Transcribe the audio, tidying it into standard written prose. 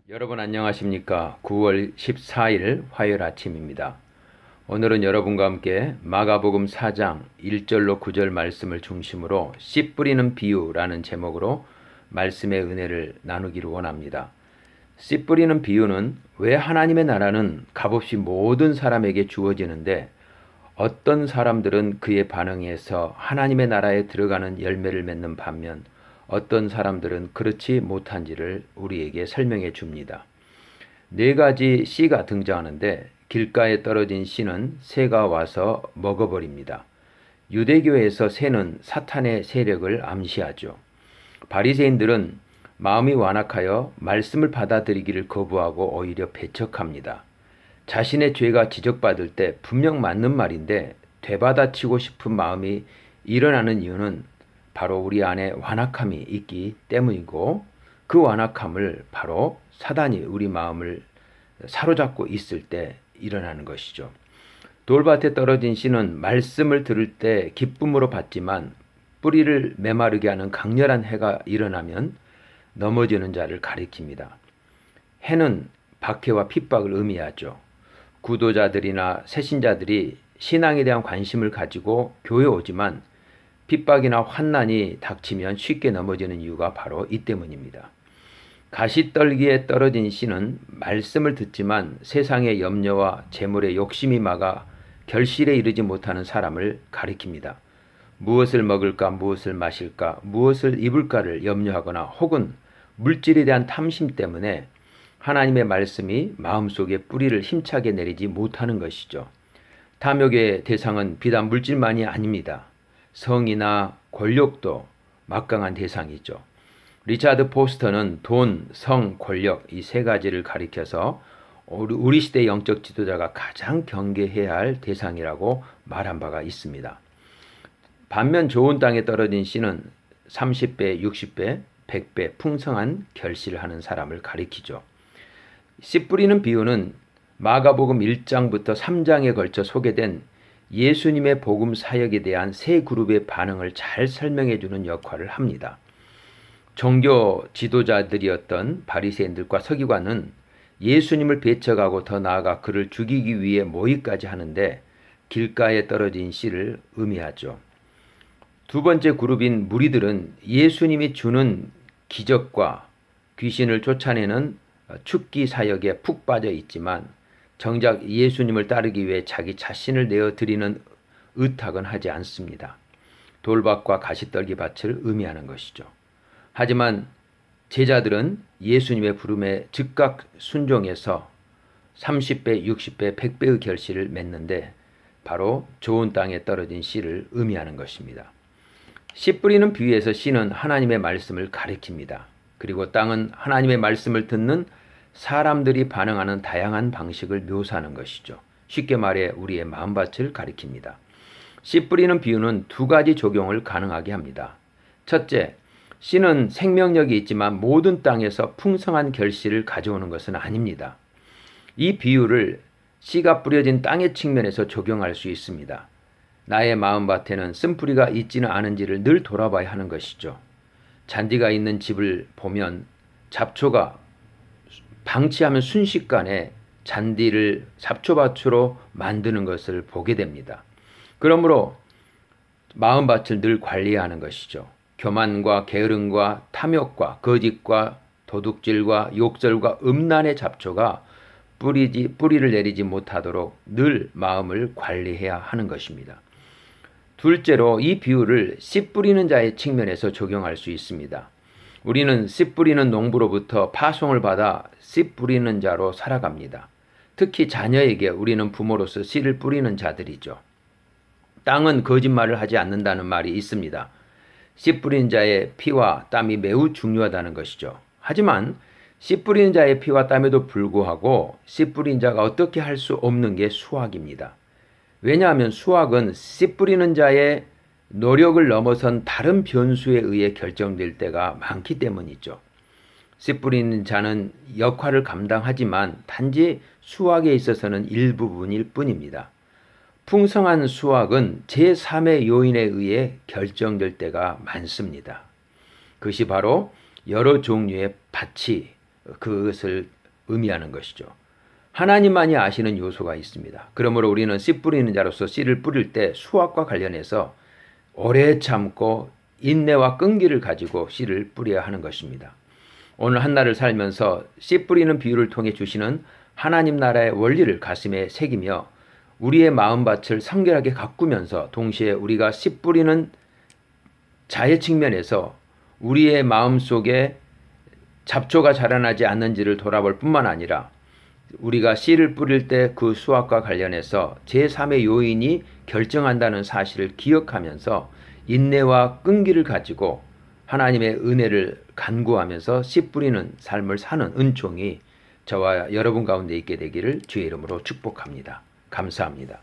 여러분 안녕하십니까? 9월 14일 화요일 아침입니다. 오늘은 여러분과 함께 마가복음 4장 1절로 9절 말씀을 중심으로 씨 뿌리는 비유라는 제목으로 말씀의 은혜를 나누기를 원합니다. 씨 뿌리는 비유는 왜 하나님의 나라는 값없이 모든 사람에게 주어지는데 어떤 사람들은 그의 반응에서 하나님의 나라에 들어가는 열매를 맺는 반면 어떤 사람들은 그렇지 못한지를 우리에게 설명해 줍니다. 네 가지 씨가 등장하는데 길가에 떨어진 씨는 새가 와서 먹어버립니다. 유대교에서 새는 사탄의 세력을 암시하죠. 바리새인들은 마음이 완악하여 말씀을 받아들이기를 거부하고 오히려 배척합니다. 자신의 죄가 지적받을 때 분명 맞는 말인데 되받아치고 싶은 마음이 일어나는 이유는 바로 우리 안에 완악함이 있기 때문이고 그 완악함을 바로 사단이 우리 마음을 사로잡고 있을 때 일어나는 것이죠. 돌밭에 떨어진 씨는 말씀을 들을 때 기쁨으로 받지만 뿌리를 메마르게 하는 강렬한 해가 일어나면 넘어지는 자를 가리킵니다. 해는 박해와 핍박을 의미하죠. 구도자들이나 새신자들이 신앙에 대한 관심을 가지고 교회에 오지만 핍박이나 환난이 닥치면 쉽게 넘어지는 이유가 바로 이 때문입니다. 가시떨기에 떨어진 씨는 말씀을 듣지만 세상의 염려와 재물의 욕심이 막아 결실에 이르지 못하는 사람을 가리킵니다. 무엇을 먹을까, 무엇을 마실까, 무엇을 입을까를 염려하거나 혹은 물질에 대한 탐심 때문에 하나님의 말씀이 마음속에 뿌리를 힘차게 내리지 못하는 것이죠. 탐욕의 대상은 비단 물질만이 아닙니다. 성이나 권력도 막강한 대상이죠. 리차드 포스터는 돈, 성, 권력 이 세 가지를 가리켜서 우리 시대 영적 지도자가 가장 경계해야 할 대상이라고 말한 바가 있습니다. 반면 좋은 땅에 떨어진 씨는 30배, 60배, 100배 풍성한 결실을 하는 사람을 가리키죠. 씨 뿌리는 비유는 마가복음 1장부터 3장에 걸쳐 소개된 예수님의 복음 사역에 대한 세 그룹의 반응을 잘 설명해 주는 역할을 합니다. 종교 지도자들이었던 바리새인들과 서기관은 예수님을 배척하고 더 나아가 그를 죽이기 위해 모의까지 하는데 길가에 떨어진 씨를 의미하죠. 두 번째 그룹인 무리들은 예수님이 주는 기적과 귀신을 쫓아내는 축기 사역에 푹 빠져 있지만 정작 예수님을 따르기 위해 자기 자신을 내어드리는 의탁은 하지 않습니다. 돌밭과 가시떨기 밭을 의미하는 것이죠. 하지만 제자들은 예수님의 부름에 즉각 순종해서 30배, 60배, 100배의 결실을 맺는데 바로 좋은 땅에 떨어진 씨를 의미하는 것입니다. 씨 뿌리는 비유에서 씨는 하나님의 말씀을 가리킵니다. 그리고 땅은 하나님의 말씀을 듣는 사람들이 반응하는 다양한 방식을 묘사하는 것이죠. 쉽게 말해 우리의 마음밭을 가리킵니다. 씨 뿌리는 비유는 두 가지 적용을 가능하게 합니다. 첫째, 씨는 생명력이 있지만 모든 땅에서 풍성한 결실을 가져오는 것은 아닙니다. 이 비유를 씨가 뿌려진 땅의 측면에서 적용할 수 있습니다. 나의 마음밭에는 쓴뿌리가 있지는 않은지를 늘 돌아봐야 하는 것이죠. 잔디가 있는 집을 보면 잡초가 방치하면 순식간에 잔디를 잡초밭으로 만드는 것을 보게 됩니다. 그러므로 마음밭을 늘 관리해야 하는 것이죠. 교만과 게으름과 탐욕과 거짓과 도둑질과 욕설과 음란의 잡초가 뿌리를 내리지 못하도록 늘 마음을 관리해야 하는 것입니다. 둘째로 이 비유를 씨 뿌리는 자의 측면에서 적용할 수 있습니다. 우리는 씨 뿌리는 농부로부터 파송을 받아 씨 뿌리는 자로 살아갑니다. 특히 자녀에게 우리는 부모로서 씨를 뿌리는 자들이죠. 땅은 거짓말을 하지 않는다는 말이 있습니다. 씨 뿌리는 자의 피와 땀이 매우 중요하다는 것이죠. 하지만 씨 뿌리는 자의 피와 땀에도 불구하고 씨 뿌리는 자가 어떻게 할 수 없는 게 수확입니다. 왜냐하면 수확은 씨 뿌리는 자의 노력을 넘어선 다른 변수에 의해 결정될 때가 많기 때문이죠. 씨 뿌리는 자는 역할을 감당하지만 단지 수확에 있어서는 일부분일 뿐입니다. 풍성한 수확은 제3의 요인에 의해 결정될 때가 많습니다. 그것이 바로 여러 종류의 밭이 그것을 의미하는 것이죠. 하나님만이 아시는 요소가 있습니다. 그러므로 우리는 씨 뿌리는 자로서 씨를 뿌릴 때 수확과 관련해서 오래 참고 인내와 끈기를 가지고 씨를 뿌려야 하는 것입니다. 오늘 한날을 살면서 씨 뿌리는 비유를 통해 주시는 하나님 나라의 원리를 가슴에 새기며 우리의 마음밭을 성결하게 가꾸면서 동시에 우리가 씨 뿌리는 자의 측면에서 우리의 마음속에 잡초가 자라나지 않는지를 돌아볼 뿐만 아니라 우리가 씨를 뿌릴 때 그 수확과 관련해서 제3의 요인이 결정한다는 사실을 기억하면서 인내와 끈기를 가지고 하나님의 은혜를 간구하면서 씨 뿌리는 삶을 사는 은총이 저와 여러분 가운데 있게 되기를 주의 이름으로 축복합니다. 감사합니다.